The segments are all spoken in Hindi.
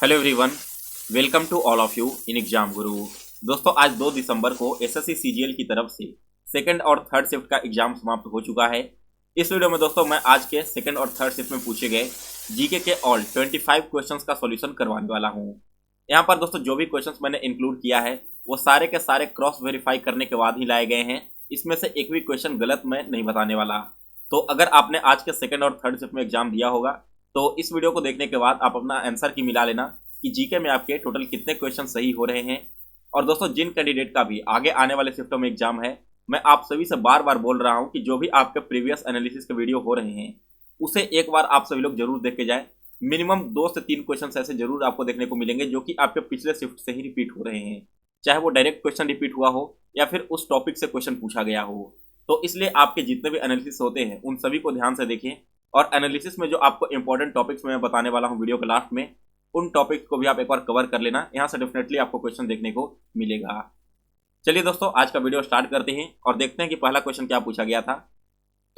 Hello everyone, welcome to all of you in Exam Guru. दोस्तों आज 2 दिसंबर को एसएससी सीजीएल की तरफ से सेकंड और थर्ड शिफ्ट का एग्जाम समाप्त हो चुका है। इस वीडियो में दोस्तों मैं आज के सेकंड और थर्ड शिफ्ट में पूछे गए जीके के ऑल 25 क्वेश्चंस का सॉल्यूशन करवाने वाला हूँ। यहाँ पर दोस्तों जो भी क्वेश्चंस मैंने इंक्लूड किया है वो सारे के सारे क्रॉस वेरीफाई करने के बाद ही लाए गए हैं। इसमें से एक भी क्वेश्चन गलत मैं नहीं बताने वाला। तो अगर आपने आज के सेकंड और थर्ड शिफ्ट में एग्जाम दिया होगा तो इस वीडियो को देखने के बाद आप अपना आंसर की मिला लेना कि जीके में आपके टोटल कितने क्वेश्चन सही हो रहे हैं। और दोस्तों जिन कैंडिडेट का भी आगे आने वाले शिफ्टों में एग्जाम है, मैं आप सभी से बार बार बोल रहा हूं कि जो भी आपके प्रीवियस एनालिसिस के वीडियो हो रहे हैं उसे एक बार आप सभी लोग जरूर देख के जाएं। मिनिमम 2 से 3 क्वेश्चन ऐसे जरूर आपको देखने को मिलेंगे जो कि आपके पिछले शिफ्ट से ही रिपीट हो रहे हैं, चाहे वो डायरेक्ट क्वेश्चन रिपीट हुआ हो या फिर उस टॉपिक से क्वेश्चन पूछा गया हो। तो इसलिए आपके जितने भी एनालिसिस होते हैं उन सभी को ध्यान से देखें और एनालिसिस में जो आपको इंपॉर्टेंट टॉपिक्स में मैं बताने वाला हूं वीडियो के लास्ट में, उन टॉपिक्स को भी आप एक बार कवर कर लेना। यहाँ से डेफिनेटली आपको क्वेश्चन देखने को मिलेगा। चलिए दोस्तों आज का वीडियो स्टार्ट करते हैं और देखते हैं कि पहला क्वेश्चन क्या पूछा गया था।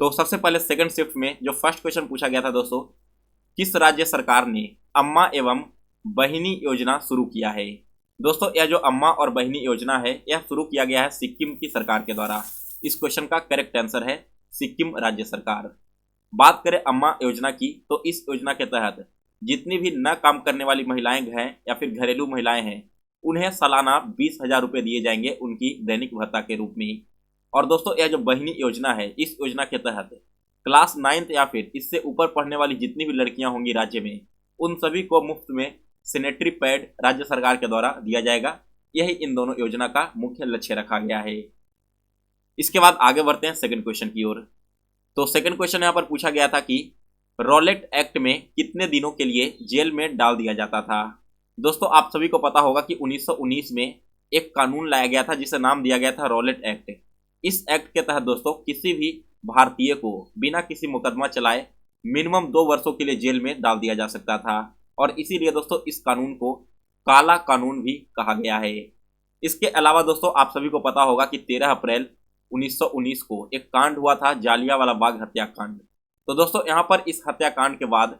तो सबसे पहले सेकंड शिफ्ट में जो फर्स्ट क्वेश्चन पूछा गया था दोस्तों, किस राज्य सरकार ने अम्मा एवं बहिनी योजना शुरू किया है। दोस्तों यह जो अम्मा और बहिनी योजना है यह शुरू किया गया है सिक्किम की सरकार के द्वारा। इस क्वेश्चन का करेक्ट आंसर है सिक्किम राज्य सरकार। बात करें अम्मा योजना की तो इस योजना के तहत जितनी भी न काम करने वाली महिलाएं हैं या फिर घरेलू महिलाएं हैं उन्हें सालाना 20,000 रुपये दिए जाएंगे उनकी दैनिक भत्ता के रूप में। और दोस्तों यह जो बहिनी योजना है इस योजना के तहत क्लास 9th या फिर इससे ऊपर पढ़ने वाली जितनी भी लड़कियां होंगी राज्य में उन सभी को मुफ्त में सैनिटरी पैड राज्य सरकार के द्वारा दिया जाएगा। यही इन दोनों योजना का मुख्य लक्ष्य रखा गया है। इसके बाद आगे बढ़ते हैं सेकंड क्वेश्चन की ओर। तो सेकंड क्वेश्चन यहाँ पर पूछा गया था कि रॉलेट एक्ट में कितने दिनों के लिए जेल में डाल दिया जाता था। दोस्तों आप सभी को पता होगा कि 1919 में एक कानून लाया गया था जिसे नाम दिया गया था रॉलेट एक्ट। इस एक्ट के तहत दोस्तों किसी भी भारतीय को बिना किसी मुकदमा चलाए मिनिमम 2 वर्षों के लिए जेल में डाल दिया जा सकता था और इसीलिए दोस्तों इस कानून को काला कानून भी कहा गया है। इसके अलावा दोस्तों आप सभी को पता होगा कि 13 अप्रैल 1919 को एक कांड हुआ था, जालियांवाला बाग हत्याकांड। तो दोस्तों यहाँ पर इस हत्याकांड के बाद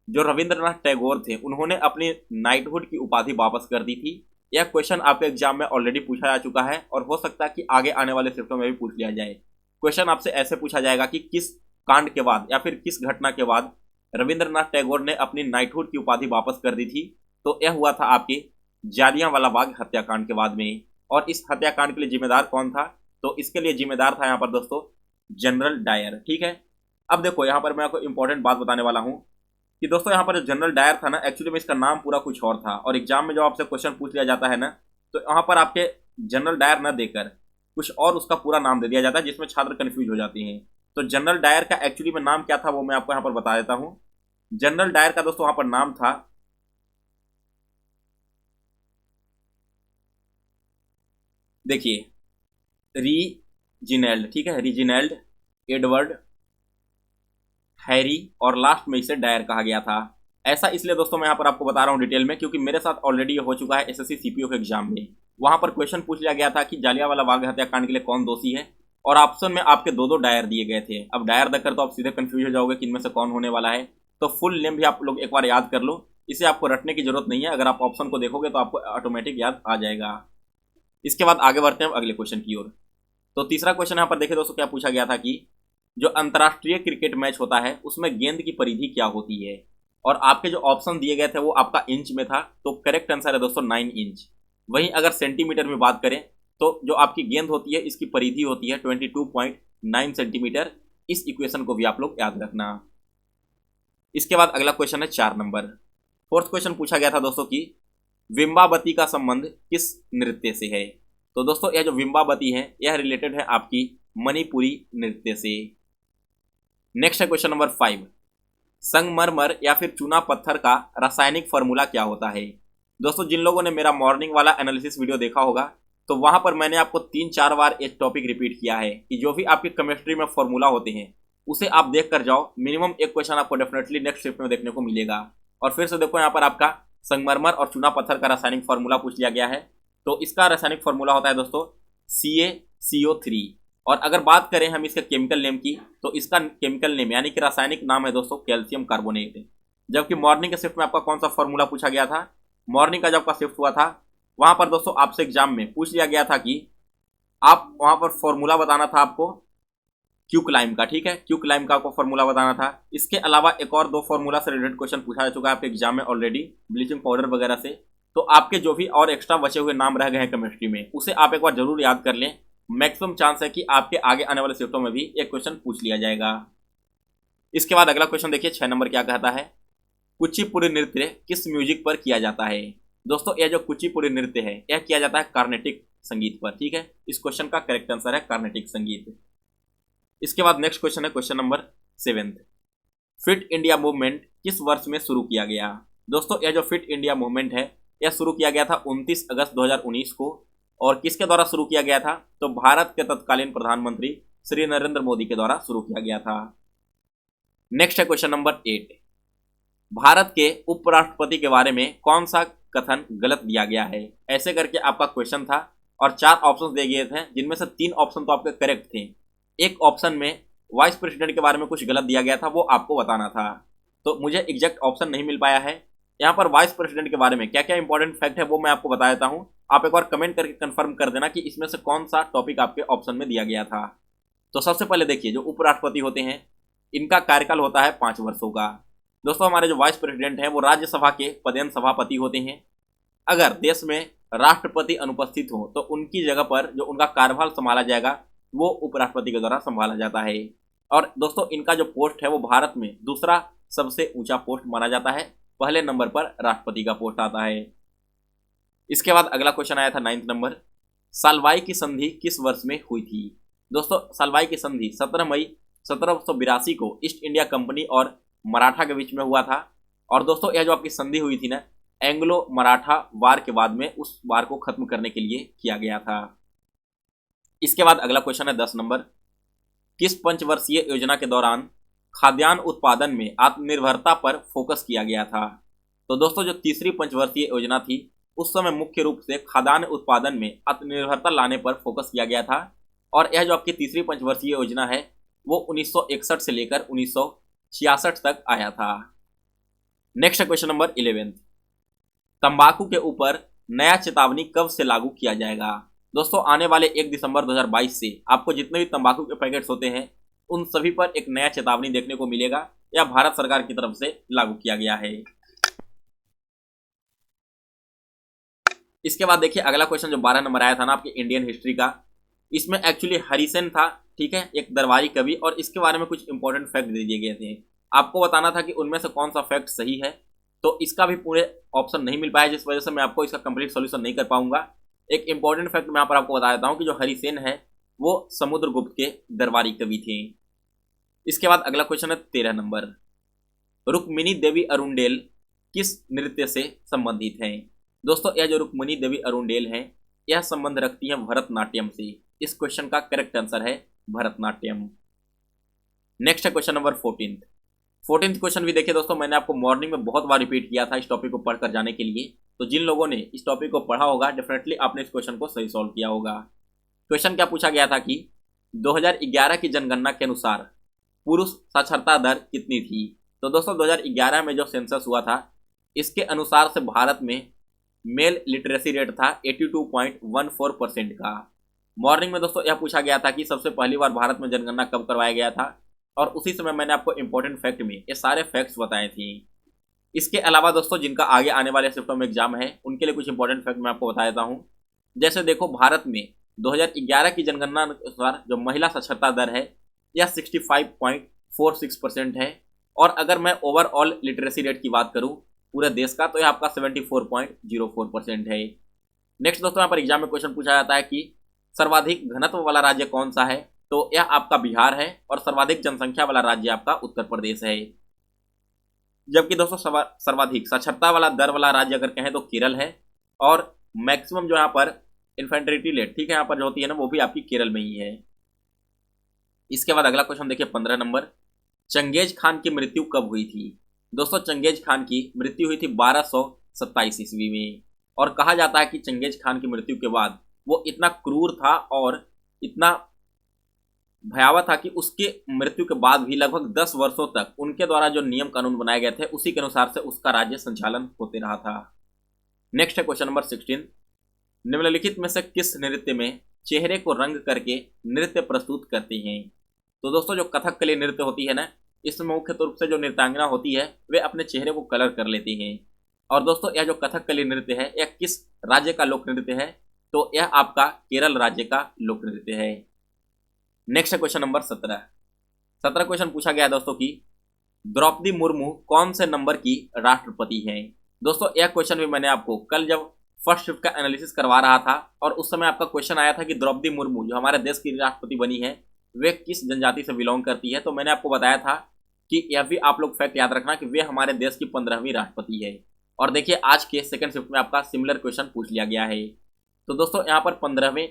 जो रविंद्रनाथ टैगोर थे उन्होंने अपनी नाइटहुड की उपाधि वापस कर दी थी। यह क्वेश्चन आपके एग्जाम में ऑलरेडी पूछा जा चुका है और हो सकता है कि आगे आने वाले शिफ्टों में भी पूछ लिया जाए। क्वेश्चन आपसे ऐसे पूछा जाएगा कि किस कांड के बाद या फिर किस घटना के बाद रविंद्रनाथ टैगोर ने अपनी नाइटहुड की उपाधि वापस कर दी थी। तो यह हुआ था आपके जालियांवाला बाग हत्याकांड के बाद में। और इस हत्याकांड के लिए जिम्मेदार कौन था? तो इसके लिए जिम्मेदार था यहाँ पर दोस्तों जनरल डायर। ठीक है, अब देखो यहाँ पर मैं आपको इंपॉर्टेंट बात बताने वाला हूँ कि दोस्तों यहाँ पर जो जनरल डायर था ना, एक्चुअली में इसका नाम पूरा कुछ और था और एग्जाम में जो आपसे क्वेश्चन पूछ लिया जाता है ना तो यहाँ पर आपके जनरल डायर न देकर कुछ और उसका पूरा नाम दे दिया जाता है जिसमें छात्र कंफ्यूज हो जाती हैं। तो जनरल डायर का एक्चुअली में नाम क्या था वो मैं आपको यहाँ पर बता देता हूँ। जनरल डायर का दोस्तों यहाँ पर नाम था, देखिए, रीजिनेल्ड। ठीक है, रीजिनेल्ड एडवर्ड हैरी और लास्ट में इसे डायर कहा गया था। ऐसा इसलिए दोस्तों मैं यहाँ पर आपको बता रहा हूँ डिटेल में क्योंकि मेरे साथ ऑलरेडी ये हो चुका है एसएससी सीपीओ के एग्जाम में। वहाँ पर क्वेश्चन पूछ लिया गया था कि जालियांवाला बाग हत्याकांड के लिए कौन दोषी है और ऑप्शन में आपके 2 डायर दिए गए थे। अब डायर देखकर तो आप सीधे कंफ्यूज हो जाओगे कि इनमें से कौन होने वाला है। तो फुल नेम भी आप लोग एक बार याद कर लो, इसे आपको रटने की जरूरत नहीं है। अगर आप ऑप्शन को देखोगे तो आपको ऑटोमेटिक याद आ जाएगा। इसके बाद आगे बढ़ते हैं अगले क्वेश्चन की ओर। तो तीसरा क्वेश्चन यहाँ पर देखिए दोस्तों क्या पूछा गया था कि जो अंतर्राष्ट्रीय क्रिकेट मैच होता है उसमें गेंद की परिधि क्या होती है। और आपके जो ऑप्शन दिए गए थे वो आपका इंच में था, तो करेक्ट आंसर है दोस्तों 9 इंच। वहीं अगर सेंटीमीटर में बात करें तो जो आपकी गेंद होती है इसकी परिधि होती है 22.9 सेंटीमीटर। इस इक्वेशन को भी आप लोग याद रखना। इसके बाद अगला क्वेश्चन है 4 नंबर। फोर्थ क्वेश्चन पूछा गया था दोस्तों कि विम्बावती का संबंध किस नृत्य से है। तो दोस्तों यह जो विम्बावती है यह रिलेटेड है आपकी मणिपुरी नृत्य से। नेक्स्ट है क्वेश्चन नंबर 5। संगमरमर या फिर चूना पत्थर का रासायनिक फॉर्मूला क्या होता है। दोस्तों जिन लोगों ने मेरा मॉर्निंग वाला एनालिसिस वीडियो देखा होगा तो वहां पर मैंने आपको 3-4 बार एक टॉपिक रिपीट किया है कि जो भी आपकी केमिस्ट्री में फॉर्मूला होते हैं उसे आप देख कर जाओ। मिनिमम एक क्वेश्चन आपको डेफिनेटली नेक्स्ट शिफ्ट में देखने को मिलेगा। और फिर से देखो यहाँ पर आपका संगमरमर और चूना पत्थर का रासायनिक फॉर्मूला पूछ लिया गया है। तो इसका रासायनिक फॉर्मूला होता है दोस्तों CaCO3। और अगर बात करें हम इसके केमिकल नेम की तो इसका केमिकल नेम यानी कि रासायनिक नाम है दोस्तों कैल्शियम कार्बोनेट। जबकि मॉर्निंग के शिफ्ट में आपका कौन सा फॉर्मूला पूछा गया था, मॉर्निंग का जब आपका शिफ्ट हुआ था, वहां पर दोस्तों आपसे एग्जाम में पूछ लिया गया था कि आप वहां पर फॉर्मूला बताना था आपको क्यू क्लाइम का, ठीक है, क्यू क्लाइम का आपको फॉर्मूला बताना था। इसके अलावा एक और 2 फॉर्मूला से रिलेटेड क्वेश्चन पूछा जा चुका है आपके एग्जाम में ऑलरेडी, ब्लीचिंग पाउडर वगैरह से। तो आपके जो भी और एक्स्ट्रा बचे हुए नाम रह गए हैं केमिस्ट्री में, उसे आप एक बार जरूर याद कर लें। मैक्सिमम चांस है कि आपके आगे आने वाले शिफ्टों में भी एक क्वेश्चन पूछ लिया जाएगा। इसके बाद अगला क्वेश्चन देखिए 6 नंबर क्या कहता है, कुचिपुड़ी नृत्य किस म्यूजिक पर किया जाता है। दोस्तों यह जो कुचिपुड़ी नृत्य है यह किया जाता है कार्नेटिक संगीत पर, ठीक है। इस क्वेश्चन का करेक्ट आंसर है कार्नेटिक संगीत। इसके बाद नेक्स्ट क्वेश्चन है question number 7, fit India movement किस वर्ष में शुरू किया गया। दोस्तों यह जो फिट इंडिया मूवमेंट है यह शुरू किया गया था 29 अगस्त 2019 को, और किसके द्वारा शुरू किया गया था, तो भारत के तत्कालीन प्रधानमंत्री श्री नरेंद्र मोदी के द्वारा शुरू किया गया था। नेक्स्ट है क्वेश्चन नंबर 8, भारत के उपराष्ट्रपति के बारे में कौन सा कथन गलत दिया गया है। ऐसे करके आपका क्वेश्चन था और 4 ऑप्शन दिए गए थे, जिनमें से 3 ऑप्शन तो आपके करेक्ट थे। एक ऑप्शन में वाइस प्रेसिडेंट के बारे में कुछ गलत दिया गया था, वो आपको बताना था। तो मुझे एग्जैक्ट ऑप्शन नहीं मिल पाया है। यहाँ पर वाइस प्रेसिडेंट के बारे में क्या क्या इंपॉर्टेंट फैक्ट है वो मैं आपको बता देता हूँ। आप एक बार कमेंट करके कंफर्म कर देना कि इसमें से कौन सा टॉपिक आपके ऑप्शन में दिया गया था। तो सबसे पहले देखिए, जो उपराष्ट्रपति होते हैं इनका कार्यकाल होता है 5 वर्षों का। दोस्तों हमारे जो वाइस प्रेसिडेंट हैं वो राज्यसभा के पदेन सभापति होते हैं। अगर देश में राष्ट्रपति अनुपस्थित हो तो उनकी जगह पर जो उनका कार्यभार संभाला जाएगा वो उपराष्ट्रपति के द्वारा संभाला जाता है। और दोस्तों इनका जो पोस्ट है वो भारत में दूसरा सबसे ऊंचा पोस्ट माना जाता है, पहले नंबर पर राष्ट्रपति का पोस्ट आता है। इसके बाद अगला क्वेश्चन आया था 9 नंबर, सालवाई की संधि किस वर्ष में हुई थी। दोस्तों सालवाई की संधि 17 मई 1782 को ईस्ट इंडिया कंपनी और मराठा के बीच में हुआ था। और दोस्तों यह जो आपकी संधि हुई थी ना, एंग्लो मराठा वार के बाद में उस वार को खत्म करने के लिए किया गया था। इसके बाद अगला क्वेश्चन है 10 नंबर, किस पंचवर्षीय योजना के दौरान खाद्यान्न उत्पादन में आत्मनिर्भरता पर फोकस किया गया था। तो दोस्तों जो तीसरी पंचवर्षीय योजना थी उस समय मुख्य रूप से खाद्यान्न उत्पादन में आत्मनिर्भरता लाने पर फोकस किया गया था। और यह जो आपकी तीसरी पंचवर्षीय योजना है वो 1961 से लेकर 1966 तक आया था। नेक्स्ट क्वेश्चन नंबर 11, तंबाकू के ऊपर नया चेतावनी कब से लागू किया जाएगा। दोस्तों आने वाले 1 दिसंबर 2022 से आपको जितने भी तंबाकू के पैकेट्स होते हैं उन सभी पर एक नया चेतावनी देखने को मिलेगा, या भारत सरकार की तरफ से लागू किया गया है। इसके बाद देखिए अगला क्वेश्चन जो 12 नंबर आया था ना आपके इंडियन हिस्ट्री का, इसमें एक्चुअली हरिसेन था, ठीक है, एक दरबारी कवि, और इसके बारे में कुछ इंपॉर्टेंट फैक्ट दे दिए गए थे। आपको बताना था कि उनमें से कौन सा फैक्ट सही है। तो इसका भी पूरे ऑप्शन नहीं मिल पाया, जिस वजह से मैं आपको इसका कंप्लीट सॉल्यूशन नहीं कर पाऊंगा। एक इंपॉर्टेंट फैक्ट मैं यहाँ पर आपको बता देता हूँ कि जो हरिसेन है वो समुद्रगुप्त के दरबारी कवि थे। इसके बाद अगला क्वेश्चन है 13 नंबर, रुक्मिणी देवी अरुंडेल किस नृत्य से संबंधित हैं। दोस्तों यह जो रुक्मिणी देवी अरुंडेल हैं यह संबंध रखती है भरतनाट्यम से। इस क्वेश्चन का करेक्ट आंसर है भरतनाट्यम। नेक्स्ट है क्वेश्चन नंबर 14 क्वेश्चन भी देखिए दोस्तों, मैंने आपको मॉर्निंग में बहुत बार रिपीट किया था इस टॉपिक को पढ़कर जाने के लिए। तो जिन लोगों ने इस टॉपिक को पढ़ा होगा डेफिनेटली आपने इस क्वेश्चन को सही सॉल्व किया होगा। क्वेश्चन क्या पूछा गया था कि 2011 की जनगणना के अनुसार पुरुष साक्षरता दर कितनी थी। तो दोस्तों 2011 में जो सेंसस हुआ था इसके अनुसार से भारत में मेल लिटरेसी रेट था 82.14% का। मॉर्निंग में दोस्तों यह पूछा गया था कि सबसे पहली बार भारत में जनगणना कब करवाया गया था, और उसी समय मैंने आपको इंपॉर्टेंट फैक्ट में ये सारे फैक्ट्स बताए थे। इसके अलावा दोस्तों जिनका आगे आने वाले शिफ्टों में एग्जाम है उनके लिए कुछ इंपॉर्टेंट फैक्ट मैं आपको बता देता हूँ। जैसे देखो भारत में 2011 की जनगणना अनुसार जो महिला साक्षरता दर है यह 65.46% है, और अगर मैं ओवरऑल लिटरेसी रेट की बात करूँ पूरे देश का तो यह आपका 74.04% है। नेक्स्ट दोस्तों यहाँ पर एग्जाम में क्वेश्चन पूछा जाता है कि सर्वाधिक घनत्व वाला राज्य कौन सा है। तो यह आपका बिहार है, और सर्वाधिक जनसंख्या वाला राज्य आपका उत्तर प्रदेश है। जबकि दोस्तों सर्वाधिक साक्षरता वाला दर वाला राज्य अगर कहें तो केरल है, और मैक्सिमम जो यहाँ पर इन्फेंटिलिटी रेट, ठीक है, यहाँ पर जो होती है ना वो भी आपकी केरल में ही है। इसके बाद अगला क्वेश्चन देखिए 15 नंबर, चंगेज खान की मृत्यु कब हुई थी। दोस्तों चंगेज खान की मृत्यु हुई थी 1227 ईस्वी में, और कहा जाता है कि चंगेज खान की मृत्यु के बाद वो इतना क्रूर था और इतना भयावह था कि उसके मृत्यु के बाद भी लगभग 10 वर्षों तक उनके द्वारा जो नियम कानून बनाए गए थे उसी के अनुसार से उसका राज्य संचालन होते रहा था। नेक्स्ट है क्वेश्चन नंबर 16, निम्नलिखित में से किस नृत्य में चेहरे को रंग करके नृत्य प्रस्तुत करते हैं? तो दोस्तों जो कथकली नृत्य होती है ना, इसमें मुख्य रूप से जो नृत्यांगना होती है वे अपने चेहरे को कलर कर लेती हैं। और दोस्तों यह जो कथकली नृत्य है यह किस राज्य का लोक नृत्य है? तो यह आपका केरल राज्य का लोक नृत्य है। नेक्स्ट है क्वेश्चन नंबर 17 क्वेश्चन पूछा गया है दोस्तों की द्रौपदी मुर्मू कौन से नंबर की राष्ट्रपति हैं? दोस्तों यह क्वेश्चन भी मैंने आपको कल जब फर्स्ट शिफ्ट का एनालिसिस करवा रहा था और उस समय आपका क्वेश्चन आया था कि द्रौपदी मुर्मू जो हमारे देश की राष्ट्रपति बनी है वे किस जनजाति से बिलोंग करती है। तो मैंने आपको बताया था कि यह भी आप लोग फैक्ट याद रखना कि वे हमारे देश की 15वीं राष्ट्रपति है। और देखिए आज के सेकंड शिफ्ट में आपका सिमिलर क्वेश्चन पूछ लिया गया है। तो दोस्तों यहाँ पर 15वें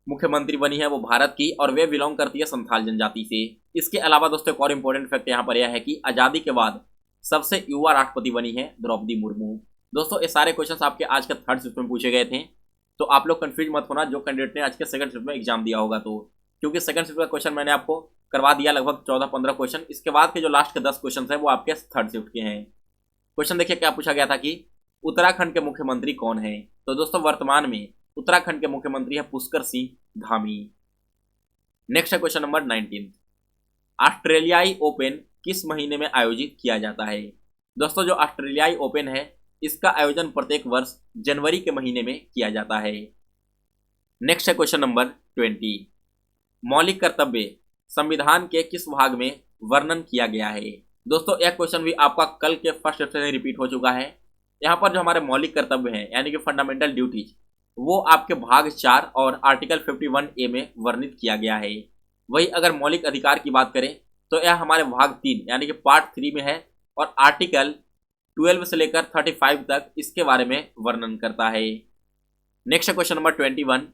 मुख्यमंत्री बनी है वो भारत की और वे बिलोंग करती है संथाल जनजाति से। इसके अलावा दोस्तों एक और इंपॉर्टेंट फैक्ट यहाँ पर यह है कि आज़ादी के बाद सबसे युवा राष्ट्रपति बनी है द्रौपदी मुर्मू। दोस्तों ये सारे क्वेश्चंस आपके आज के थर्ड शिफ्ट में पूछे गए थे, तो आप लोग कंफ्यूज मत होना जो कैंडिडेट ने आज के सेकंड शिफ्ट में एग्जाम दिया होगा। तो क्योंकि सेकंड शिफ्ट का क्वेश्चन मैंने आपको करवा दिया लगभग 14-15 क्वेश्चन, इसके बाद के जो लास्ट के 10 क्वेश्चन है वो आपके थर्ड शिफ्ट के हैं। क्वेश्चन देखिए क्या पूछा गया था कि उत्तराखंड के मुख्यमंत्री कौन है? तो दोस्तों वर्तमान में उत्तराखंड के मुख्यमंत्री है पुष्कर सिंह धामी। नेक्स्ट है क्वेश्चन नंबर 19, ऑस्ट्रेलियाई ओपन किस महीने में आयोजित किया जाता है? दोस्तों जो ऑस्ट्रेलियाई ओपन है इसका आयोजन प्रत्येक वर्ष जनवरी के महीने में किया जाता है। नेक्स्ट है क्वेश्चन नंबर 20, मौलिक कर्तव्य संविधान के किस भाग में वर्णन किया गया है? दोस्तों यह क्वेश्चन भी आपका कल के फर्स्ट शिफ्ट से रिपीट हो चुका है। यहाँ पर जो हमारे मौलिक कर्तव्य हैं यानी कि फंडामेंटल ड्यूटीज वो आपके भाग 4 और आर्टिकल 51A में वर्णित किया गया है। वही अगर मौलिक अधिकार की बात करें तो यह हमारे भाग 3 यानी कि पार्ट 3 में है और आर्टिकल 12 से लेकर 35 तक इसके बारे में वर्णन करता है। नेक्स्ट क्वेश्चन नंबर 21,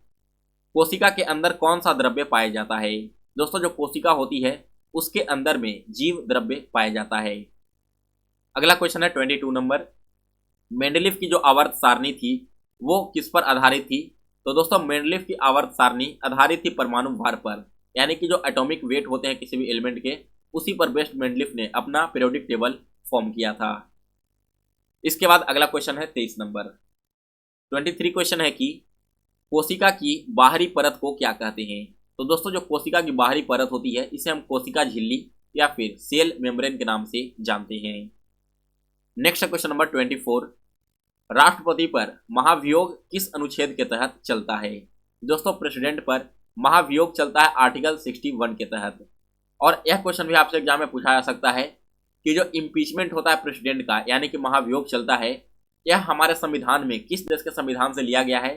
कोशिका के अंदर कौन सा द्रव्य पाया जाता है? दोस्तों जो कोशिका होती है उसके अंदर में जीव द्रव्य पाया जाता है। अगला क्वेश्चन है 22 नंबर, मेंडलीफ की जो आवर्त सारणी थी वो किस पर आधारित थी? तो दोस्तों मेंडलीफ की आवर्त सारणी आधारित थी परमाणु भार पर, यानी कि जो एटॉमिक वेट होते हैं किसी भी एलिमेंट के उसी पर बेस्ड मेंडलीफ ने अपना पीरियोडिक टेबल फॉर्म किया था। इसके बाद अगला क्वेश्चन है 23 नंबर, 23 क्वेश्चन है कि कोशिका की बाहरी परत को क्या कहते हैं? तो दोस्तों जो कोशिका की बाहरी परत होती है इसे हम कोशिका झिल्ली या फिर सेल मेम्ब्रेन के नाम से जानते हैं। नेक्स्ट क्वेश्चन नंबर 24, राष्ट्रपति पर महाभियोग किस अनुच्छेद के तहत चलता है? दोस्तों प्रेसिडेंट पर महाभियोग चलता है आर्टिकल 61 के तहत। और यह क्वेश्चन भी आपसे एग्जाम में पूछा जा सकता है कि जो इम्पीचमेंट होता है प्रेसिडेंट का यानी कि महाभियोग चलता है यह हमारे संविधान में किस देश के संविधान से लिया गया है?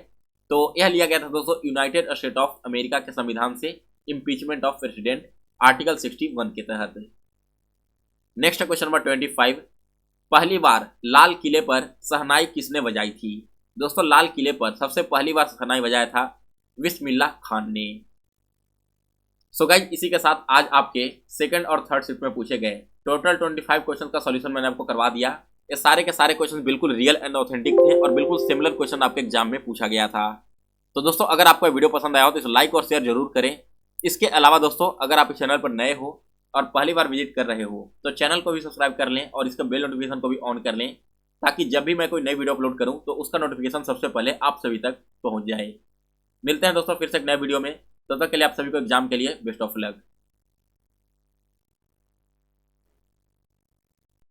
तो यह लिया गया था दोस्तों यूनाइटेड स्टेट ऑफ अमेरिका के संविधान से इम्पीचमेंट ऑफ प्रेसिडेंट आर्टिकल 61 के तहत। नेक्स्ट क्वेश्चन नंबर 25, पहली बार लाल किले पर शहनाई किसने बजाई थी? दोस्तों लाल किले पर सबसे पहली बार शहनाई बजाया था बिस्मिल्लाह खान ने। सो गाइस इसी के साथ आज आपके सेकंड और थर्ड शिफ्ट में पूछे गए टोटल 25 क्वेश्चन का सॉल्यूशन मैंने आपको करवा दिया। ये सारे के सारे क्वेश्चन बिल्कुल रियल एंड ऑथेंटिक थे और बिल्कुल सिमिलर क्वेश्चन आपके एग्जाम में पूछा गया था। तो दोस्तों अगर आपको वीडियो पसंद आया हो तो इसे लाइक और शेयर जरूर करें। इसके अलावा दोस्तों अगर आप इस चैनल पर नए हो और पहली बार विजिट कर रहे हो तो चैनल को भी सब्सक्राइब कर लें और इसका बेल नोटिफिकेशन को भी ऑन कर लें ताकि जब भी मैं कोई नई वीडियो अपलोड करूं तो उसका नोटिफिकेशन सबसे पहले आप सभी तक पहुंच जाए। मिलते हैं दोस्तों फिर से एक नए वीडियो में, तब तक के लिए आप सभी को एग्जाम के लिए बेस्ट ऑफ लक।